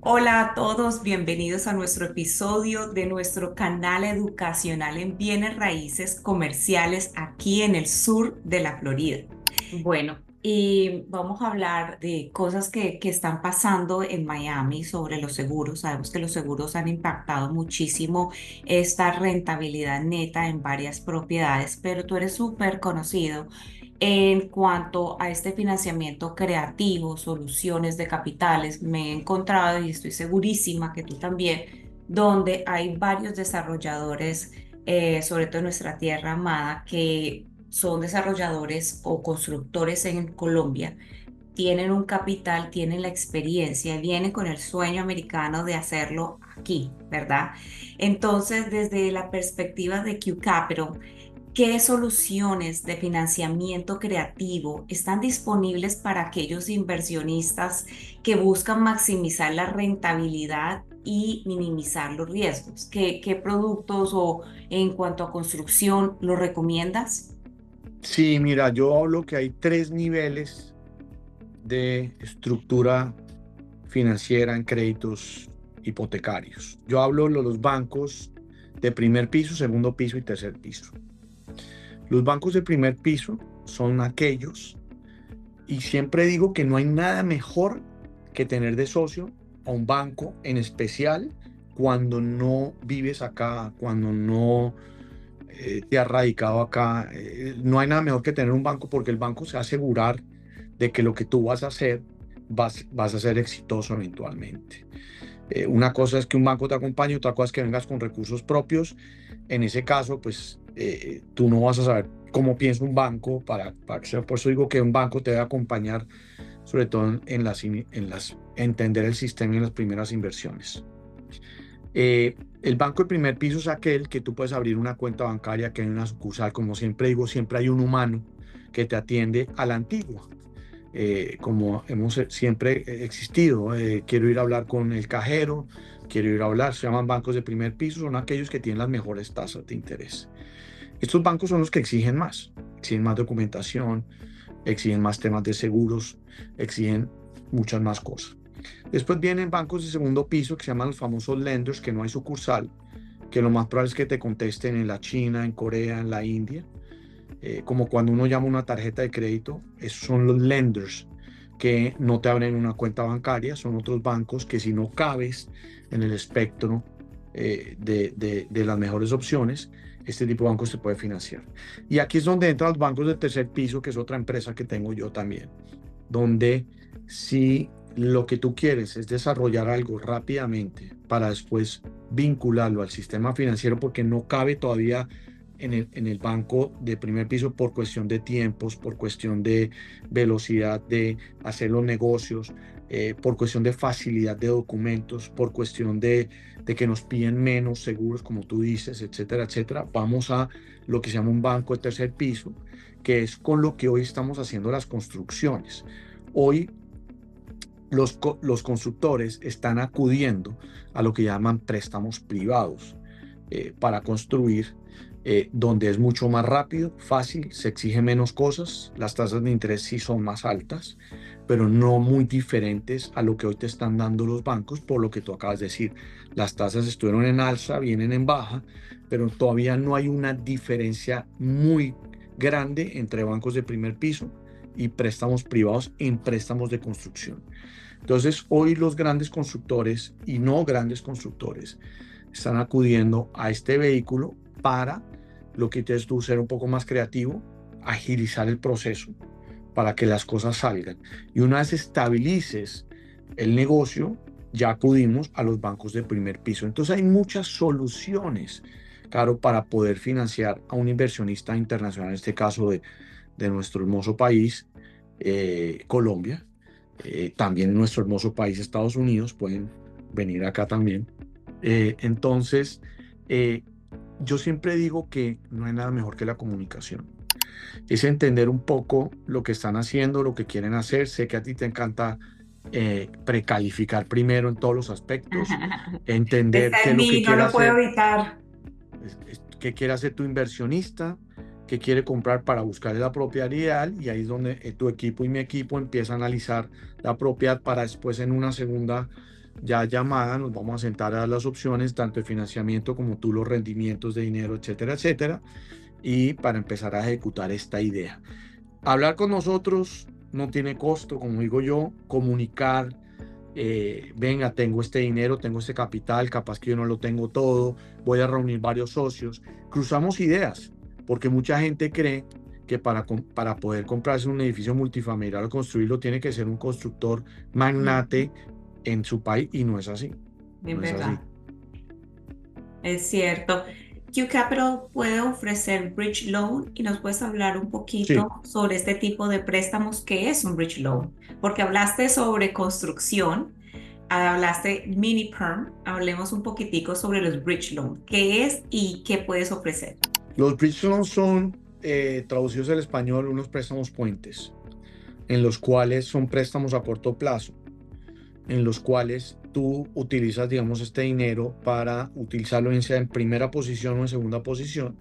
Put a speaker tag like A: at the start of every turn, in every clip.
A: Hola a todos, bienvenidos a nuestro episodio de nuestro canal educacional en bienes raíces comerciales aquí en el sur de la Florida. Bueno, y vamos a hablar de cosas que están pasando en Miami sobre los seguros. Sabemos que los seguros han impactado muchísimo esta rentabilidad neta en varias propiedades, pero tú eres súper conocido en cuanto a este financiamiento creativo, soluciones de capitales. Me he encontrado y estoy segurísima que tú también, donde hay varios desarrolladores, sobre todo en nuestra tierra amada, que son desarrolladores o constructores en Colombia, tienen un capital, tienen la experiencia, vienen con el sueño americano de hacerlo aquí, ¿verdad? Entonces, desde la perspectiva de Q Capital, ¿qué soluciones de financiamiento creativo están disponibles para aquellos inversionistas que buscan maximizar la rentabilidad y minimizar los riesgos? ¿Qué productos o en cuanto a construcción lo recomiendas?
B: Sí, mira, yo hablo que hay tres niveles de estructura financiera en créditos hipotecarios. Yo hablo de los bancos de primer piso, segundo piso y tercer piso. Los bancos de primer piso son aquellos, y siempre digo que no hay nada mejor que tener de socio a un banco, en especial cuando no vives acá, cuando no te has radicado acá. No hay nada mejor que tener un banco, porque el banco se va a asegurar de que lo que tú vas a hacer vas a ser exitoso eventualmente. Una cosa es que un banco te acompañe, otra cosa es que vengas con recursos propios. En ese caso, pues tú no vas a saber cómo piensa un banco para que sea. Por eso digo que un banco te debe acompañar, sobre todo en las entender el sistema y en las primeras inversiones. El banco de primer piso es aquel que tú puedes abrir una cuenta bancaria, que hay una sucursal. Como siempre digo, siempre hay un humano que te atiende a la antigua, como hemos siempre existido. Quiero ir a hablar con el cajero, quiero ir a hablar. Se llaman bancos de primer piso, son aquellos que tienen las mejores tasas de interés. Estos bancos son los que exigen más documentación, exigen más temas de seguros, exigen muchas más cosas. Después vienen bancos de segundo piso que se llaman los famosos lenders, que no hay sucursal, que lo más probable es que te contesten en la China, en Corea, en la India. Como cuando uno llama una tarjeta de crédito, esos son los lenders que no te abren una cuenta bancaria. Son otros bancos que, si no cabes en el espectro de las mejores opciones, este tipo de bancos te puede financiar. Y aquí es donde entran los bancos de tercer piso, que es otra empresa que tengo yo también, donde, si lo que tú quieres es desarrollar algo rápidamente para después vincularlo al sistema financiero, porque no cabe todavía en el banco de primer piso por cuestión de tiempos, por cuestión de velocidad de hacer los negocios, por cuestión de facilidad de documentos, por cuestión de que nos piden menos seguros, como tú dices, etcétera, etcétera. Vamos a lo que se llama un banco de tercer piso, que es con lo que hoy estamos haciendo las construcciones. Hoy los constructores están acudiendo a lo que llaman préstamos privados para construir, donde es mucho más rápido, fácil, se exige menos cosas. Las tasas de interés sí son más altas, pero no muy diferentes a lo que hoy te están dando los bancos. Por lo que tú acabas de decir, las tasas estuvieron en alza, vienen en baja, pero todavía no hay una diferencia muy grande entre bancos de primer piso y préstamos privados en préstamos de construcción. Entonces, hoy los grandes constructores y no grandes constructores están acudiendo a este vehículo para, lo que tienes tú, ser un poco más creativo, agilizar el proceso para que las cosas salgan. Y una vez estabilices el negocio, ya acudimos a los bancos de primer piso. Entonces hay muchas soluciones, claro, para poder financiar a un inversionista internacional, en este caso de nuestro hermoso país, Colombia. También en nuestro hermoso país, Estados Unidos, pueden venir acá también. Entonces, eh, yo siempre digo que no hay nada mejor que la comunicación. Es entender un poco lo que están haciendo, lo que quieren hacer. Sé que a ti te encanta precalificar primero en todos los aspectos, entender
A: Está
B: qué
A: en
B: es lo que
A: mí, no
B: quiere
A: lo puedo
B: hacer,
A: evitar.
B: qué quiere hacer tu inversionista, qué quiere comprar para buscar la propiedad ideal. Y ahí es donde tu equipo y mi equipo empiezan a analizar la propiedad, para después, en una segunda ya llamada, nos vamos a sentar a dar las opciones, tanto de financiamiento como tú los rendimientos de dinero, etcétera, etcétera, y para empezar a ejecutar esta idea. Hablar con nosotros no tiene costo, como digo yo, comunicar, venga, tengo este dinero, tengo este capital, capaz que yo no lo tengo todo, voy a reunir varios socios, cruzamos ideas, porque mucha gente cree que para poder comprarse un edificio multifamiliar o construirlo tiene que ser un constructor
A: Ujú.
B: magnate en su país y no es así,
A: Es
B: no es así.
A: verdad, es cierto. Q Capital puede ofrecer bridge loan y nos puedes hablar un poquito
B: Sí,
A: sobre este tipo de préstamos que es un bridge loan, porque hablaste sobre construcción, hablaste mini perm, hablemos un poquitico sobre los bridge loan, qué es y qué puedes ofrecer.
B: los bridge loans son, traducidos al español, unos préstamos puentes, en los cuales son préstamos a corto plazo en los cuales tú utilizas, digamos, este dinero para utilizarlo en sea en primera posición o en segunda posición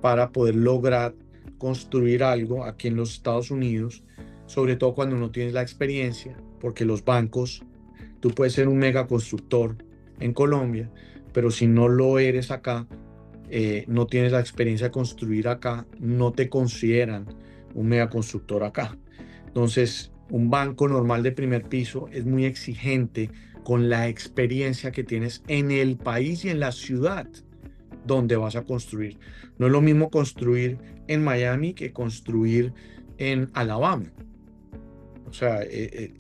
B: para poder lograr construir algo aquí en los Estados Unidos, sobre todo cuando no tienes la experiencia, porque los bancos, tú puedes ser un mega constructor en Colombia, pero si no lo eres acá, no tienes la experiencia de construir acá, no te consideran un mega constructor acá. Entonces, un banco normal de primer piso es muy exigente con la experiencia que tienes en el país y en la ciudad donde vas a construir. No es lo mismo construir en Miami que construir en Alabama. O sea,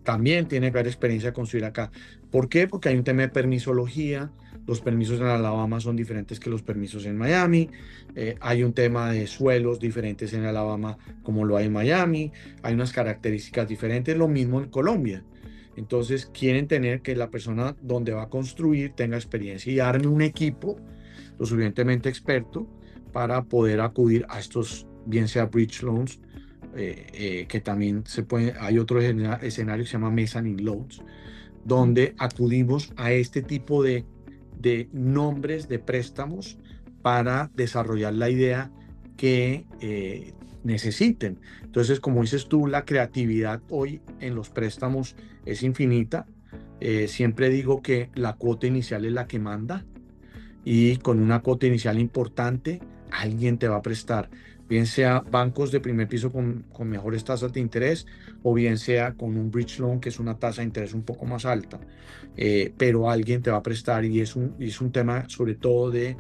B: también tiene que haber experiencia de construir acá. ¿Por qué? Porque hay un tema de permisología. Los permisos en Alabama son diferentes que los permisos en Miami. Hay un tema de suelos diferentes en Alabama como lo hay en Miami. Hay unas características diferentes. Lo mismo en Colombia. Entonces quieren tener que la persona donde va a construir tenga experiencia y arme un equipo lo suficientemente experto para poder acudir a estos, bien sea bridge loans, que también se puede, hay otro escenario que se llama mezzanine loans, donde acudimos a este tipo de nombres de préstamos para desarrollar la idea que necesiten. Entonces, como dices tú, la creatividad hoy en los préstamos es infinita. Siempre digo que la cuota inicial es la que manda y con una cuota inicial importante, alguien te va a prestar, bien sea bancos de primer piso con mejores tasas de interés o bien sea con un bridge loan que es una tasa de interés un poco más alta, pero alguien te va a prestar y es un tema sobre todo de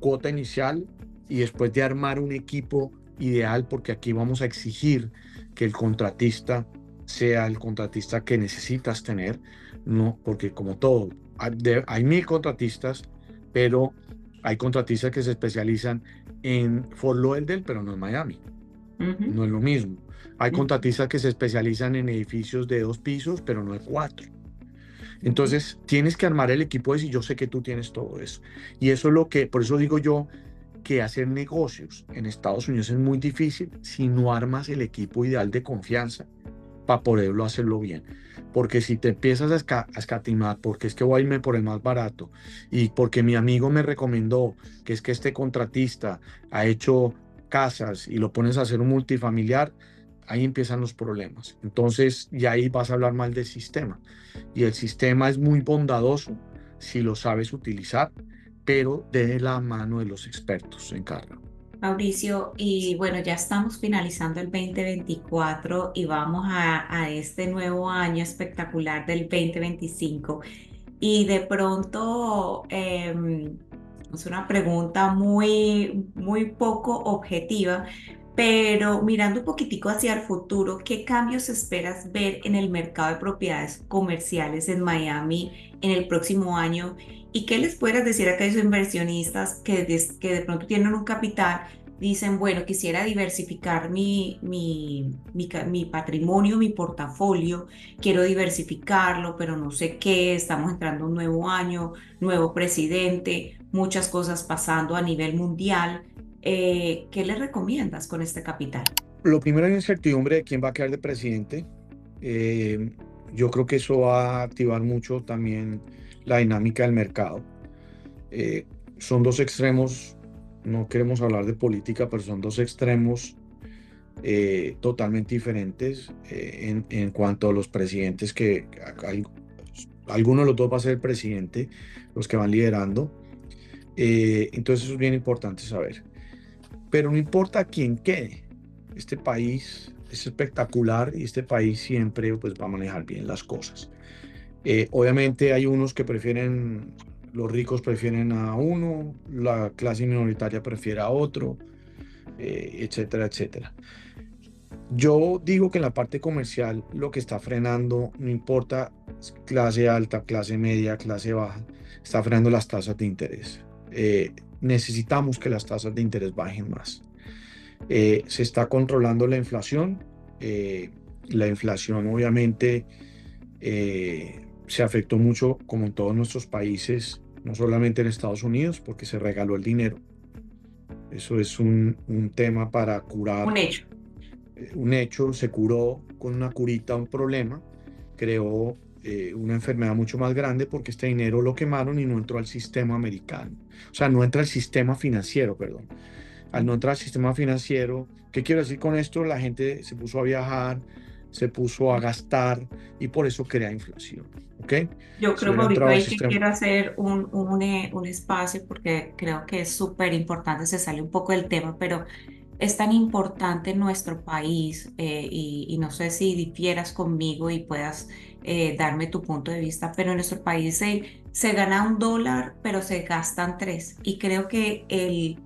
B: cuota inicial y después de armar un equipo ideal porque aquí vamos a exigir que el contratista sea el contratista que necesitas tener, no, porque como todo, hay 1000 contratistas, pero hay contratistas que se especializan en Fort Lauderdale, pero no en Miami.
A: Ujú,
B: No es lo mismo. Hay
A: ujú,
B: contratistas que se especializan en edificios de 2 pisos, pero no de 4.
A: ujú.
B: Entonces, tienes que armar el equipo de eso y yo sé que tú tienes todo eso. Y eso es lo que, por eso digo yo que hacer negocios en Estados Unidos es muy difícil si no armas el equipo ideal de confianza para poderlo hacerlo bien. Porque si te empiezas a escatimar, porque es que voy a irme por el más barato y porque mi amigo me recomendó que es que este contratista ha hecho casas y lo pones a hacer un multifamiliar, ahí empiezan los problemas. Entonces, y ahí vas a hablar mal del sistema. Y el sistema es muy bondadoso si lo sabes utilizar, pero de la mano de los expertos en carga.
A: Mauricio, y bueno, ya estamos finalizando el 2024 y vamos a este nuevo año espectacular del 2025. Y de pronto es una pregunta muy poco objetiva, pero mirando un poquitico hacia el futuro, ¿qué cambios esperas ver en el mercado de propiedades comerciales en Miami en el próximo año? ¿Y qué les puedas decir a aquellos inversionistas que de pronto tienen un capital? Dicen, bueno, quisiera diversificar mi patrimonio, mi portafolio, quiero diversificarlo, pero no sé qué, estamos entrando a un nuevo año, nuevo presidente, muchas cosas pasando a nivel mundial. ¿Qué le recomiendas con este capital?
B: Lo primero es la incertidumbre de quién va a quedar de presidente. Eh, yo creo que eso va a activar mucho también la dinámica del mercado. Eh, son dos extremos, no queremos hablar de política, pero son dos extremos totalmente diferentes en cuanto a los presidentes que hay. alguno de los dos va a ser el presidente, los que van liderando. Entonces eso es bien importante saber. Pero no importa quién quede, este país es espectacular y este país siempre pues, va a manejar bien las cosas. Obviamente hay unos que prefieren, los ricos prefieren a uno, la clase minoritaria prefiere a otro, etcétera, etcétera. Yo digo que en la parte comercial lo que está frenando, no importa clase alta, clase media, clase baja, está frenando las tasas de interés. Necesitamos que las tasas de interés bajen más. Se está controlando la inflación. La inflación obviamente se afectó mucho, como en todos nuestros países, no solamente en Estados Unidos, porque se regaló el dinero. Eso es un tema para
A: Un
B: curar,
A: hecho.
B: un hecho, se curó con una curita un problema, creó una enfermedad mucho más grande porque este dinero lo quemaron y no entró al sistema americano. O sea, no entra al sistema financiero, perdón. Al no entrar al sistema financiero, ¿qué quiero decir con esto? La gente se puso a viajar, se puso a gastar y por eso crea inflación. ¿Ok?
A: Yo
B: Si
A: creo,
B: hubiera
A: Mauricio,
B: entrado al
A: ahí que
B: sistema.
A: quiero hacer un espacio porque creo que es súper importante, se sale un poco del tema, pero es tan importante en nuestro país y no sé si difieras conmigo y puedas darme tu punto de vista, pero en nuestro país se gana $1, pero se gastan tres. Y creo que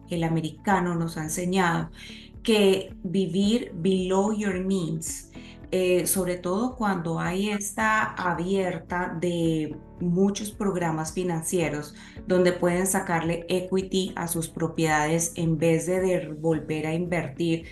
A: el americano nos ha enseñado que vivir below your means, sobre todo cuando hay esta abierta de muchos programas financieros donde pueden sacarle equity a sus propiedades en vez de volver a invertir.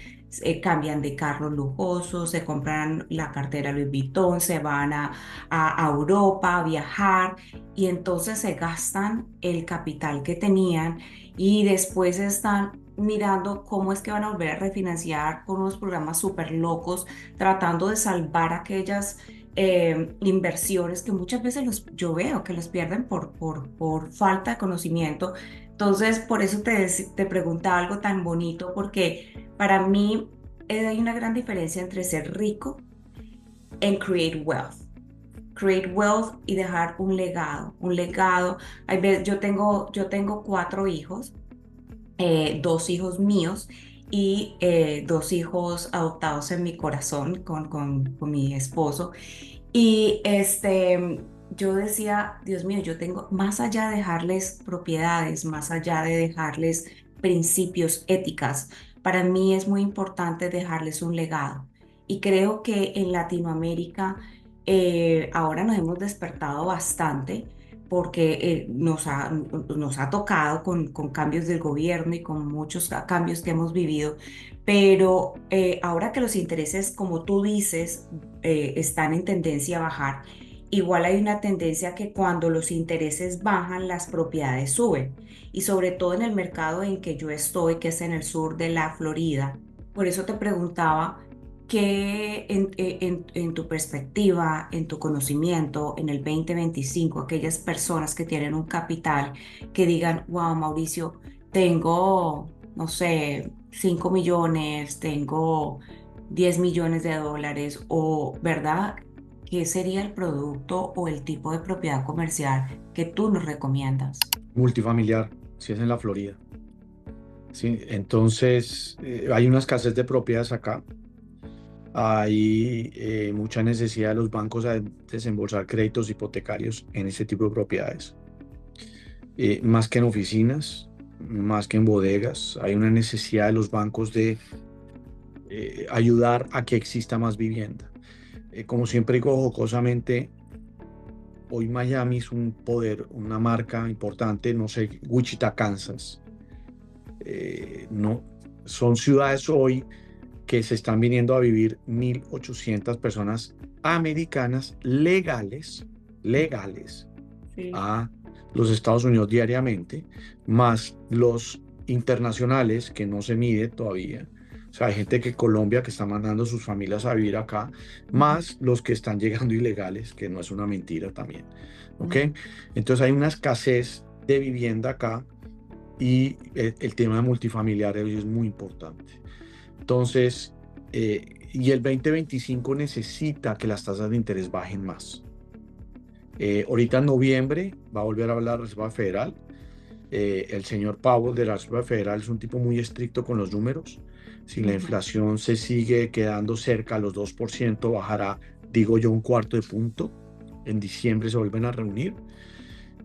A: Cambian de carros lujosos, se compran la cartera Louis Vuitton, se van a Europa a viajar y entonces se gastan el capital que tenían y después están mirando cómo es que van a volver a refinanciar con unos programas súper locos, tratando de salvar aquellas inversiones que muchas veces yo veo que los pierden por falta de conocimiento. Entonces, por eso te preguntaba algo tan bonito, porque para mí hay una gran diferencia entre ser rico en create wealth. Create wealth y dejar un legado, un legado. Yo tengo cuatro hijos, dos hijos míos y dos hijos adoptados en mi corazón con mi esposo. Y yo decía, Dios mío, yo tengo, más allá de dejarles propiedades, más allá de dejarles principios, éticas, para mí es muy importante dejarles un legado. Y creo que en Latinoamérica ahora nos hemos despertado bastante porque nos ha tocado con cambios del gobierno y con muchos cambios que hemos vivido, pero ahora que los intereses, como tú dices, están en tendencia a bajar, igual hay una tendencia que cuando los intereses bajan, las propiedades suben. Y sobre todo en el mercado en que yo estoy, que es en el sur de la Florida. Por eso te preguntaba que en tu perspectiva, en tu conocimiento, en el 2025, aquellas personas que tienen un capital que digan, wow, Mauricio, tengo, no sé, 5 millones, tengo 10 millones de dólares, o, ¿verdad? ¿Qué sería el producto o el tipo de propiedad comercial que tú nos recomiendas?
B: Multifamiliar, si es en la Florida. Sí, entonces hay una escasez de propiedades acá. Hay mucha necesidad de los bancos a desembolsar créditos hipotecarios en ese tipo de propiedades. Más que en oficinas, más que en bodegas, hay una necesidad de los bancos de ayudar a que exista más vivienda. Como siempre digo jocosamente, hoy Miami es un poder, una marca importante, no sé, Wichita, Kansas. No, son ciudades hoy que se están viniendo a vivir 1.800 personas americanas legales
A: Sí.
B: a los Estados Unidos diariamente, más los internacionales que no se mide todavía. O sea, hay gente que Colombia que está mandando sus familias a vivir acá,
A: Ujú,
B: más los que están llegando ilegales, que no es una mentira también. ¿Ok?
A: ujú.
B: Entonces hay una escasez de vivienda acá y el tema de multifamiliares es muy importante. Entonces, y el 2025 necesita que las tasas de interés bajen más. Ahorita en noviembre va a volver a hablar la Reserva Federal. El señor Powell de la Reserva Federal es un tipo muy estricto con los números. Si la
A: Ujú.
B: inflación se sigue quedando cerca a los 2%, bajará, digo yo, un cuarto de punto. En diciembre se vuelven a reunir.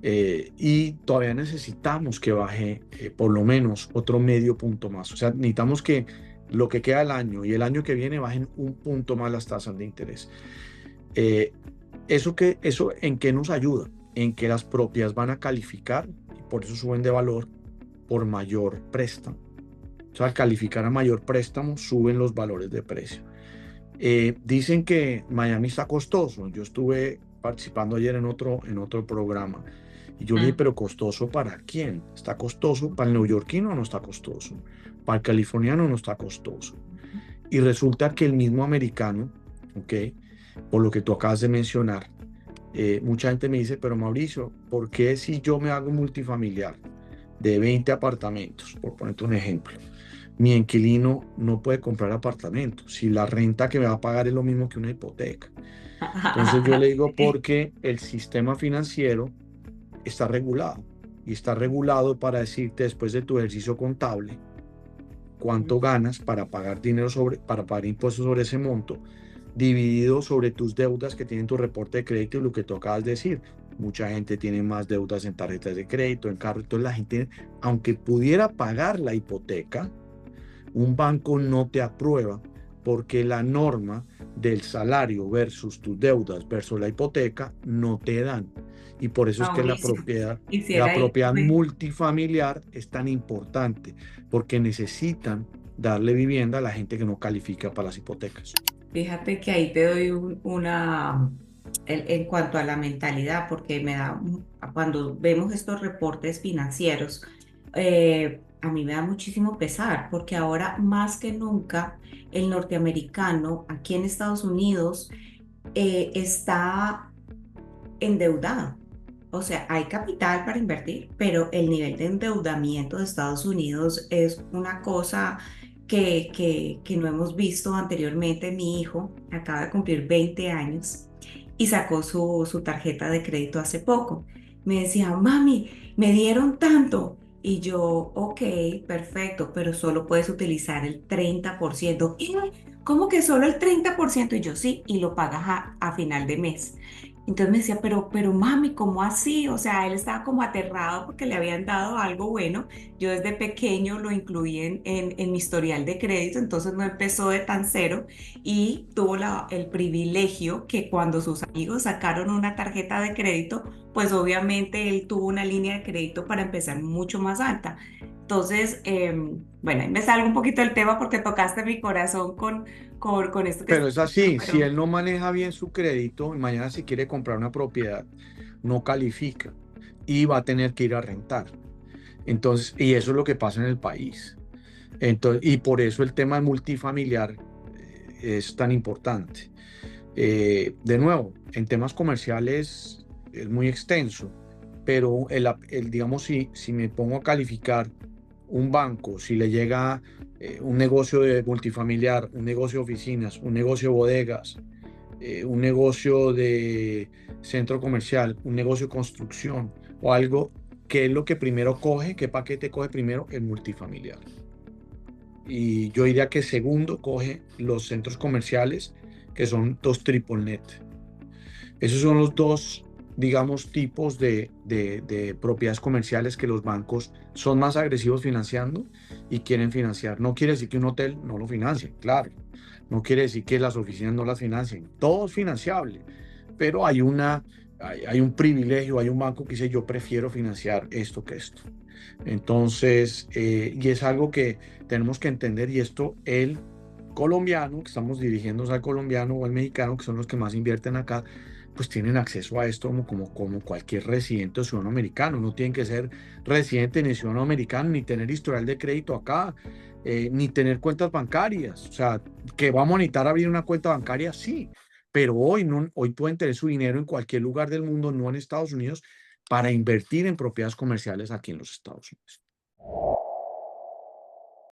B: Y todavía necesitamos que baje por lo menos otro medio punto más. O sea, necesitamos que lo que queda del año y el año que viene bajen un punto más las tasas de interés. Eh, ¿Eso en qué nos ayuda? En que las propiedades van a calificar y por eso suben de valor por mayor préstamo. O sea, al calificar a mayor préstamo, suben los valores de precio. Dicen que Miami está costoso. Yo estuve participando ayer en otro programa y yo le dije,
A: Mm.
B: pero ¿costoso para quién? ¿Está costoso? ¿Para el neoyorquino no está costoso? ¿Para el californiano no está costoso? Y resulta que el mismo americano, ¿ok? Por lo que tú acabas de mencionar, mucha gente me dice, pero Mauricio, ¿por qué si yo me hago un multifamiliar de 20 apartamentos, por ponerte un ejemplo, mi inquilino no puede comprar apartamentos si la renta que me va a pagar es lo mismo que una hipoteca? Entonces yo le digo,
A: Sí.
B: porque el sistema financiero está regulado y está regulado para decirte después de tu ejercicio contable cuánto ganas para pagar dinero para pagar impuestos sobre ese monto, dividido sobre tus deudas que tienen tu reporte de crédito y lo que tú acabas de decir. Mucha gente tiene más deudas en tarjetas de crédito, en carro. Entonces la gente, aunque pudiera pagar la hipoteca, un banco no te aprueba porque la norma del salario versus tus deudas versus la hipoteca no te dan. Y por eso es que
A: Mauricio,
B: la
A: quisiera
B: propiedad
A: irme.
B: multifamiliar es tan importante, porque necesitan darle vivienda a la gente que no califica para las hipotecas.
A: Fíjate que ahí te doy una, en cuanto a la mentalidad, porque cuando vemos estos reportes financieros, a mí me da muchísimo pesar, porque ahora más que nunca el norteamericano aquí en Estados Unidos está endeudado. O sea, hay capital para invertir, pero el nivel de endeudamiento de Estados Unidos es una cosa que no hemos visto anteriormente. Mi hijo acaba de cumplir 20 años y sacó su tarjeta de crédito hace poco. Me decía, mami, me dieron tanto. Y yo, ok, perfecto, pero solo puedes utilizar el 30%. ¿Y cómo que solo el 30%? Y yo, sí, y lo pagas a final de mes. Entonces me decía, pero mami, ¿cómo así? O sea, él estaba como aterrado porque le habían dado algo bueno. Yo desde pequeño lo incluí en mi historial de crédito, entonces no empezó de tan cero y tuvo el privilegio que cuando sus amigos sacaron una tarjeta de crédito, pues obviamente él tuvo una línea de crédito para empezar mucho más alta. Entonces, bueno, ahí me salgo un poquito del tema porque tocaste mi corazón con esto que
B: Pero
A: estás
B: es
A: diciendo,
B: así, si
A: pero...
B: él no maneja bien su crédito, y mañana si quiere comprar una propiedad, no califica y va a tener que ir a rentar. Entonces, y eso es lo que pasa en el país. Entonces, y por eso el tema multifamiliar es tan importante. De nuevo, en temas comerciales es muy extenso, pero digamos, si me pongo a calificar un banco, si le llega un negocio de multifamiliar, un negocio de oficinas, un negocio de bodegas, un negocio de centro comercial, un negocio de construcción o algo, ¿qué es lo que primero coge? ¿Qué paquete coge primero? El multifamiliar. Y yo diría que segundo coge los centros comerciales, que son dos triple net. Esos son los dos, digamos, tipos de propiedades comerciales que los bancos son más agresivos financiando y quieren financiar. No quiere decir que un hotel no lo financie, claro. No quiere decir que las oficinas no las financien. Todo es financiable, pero hay un privilegio, hay un banco que dice yo prefiero financiar esto que esto. Entonces, y es algo que tenemos que entender, y esto el colombiano, que estamos dirigiéndonos al colombiano o al mexicano, que son los que más invierten acá, pues tienen acceso a esto como cualquier residente o ciudadano americano. No tienen que ser residente ni ciudadano americano, ni tener historial de crédito acá, ni tener cuentas bancarias. O sea, que vamos a necesitar abrir una cuenta bancaria, sí, pero hoy, no, hoy pueden tener su dinero en cualquier lugar del mundo, no en Estados Unidos, para invertir en propiedades comerciales aquí en los Estados Unidos.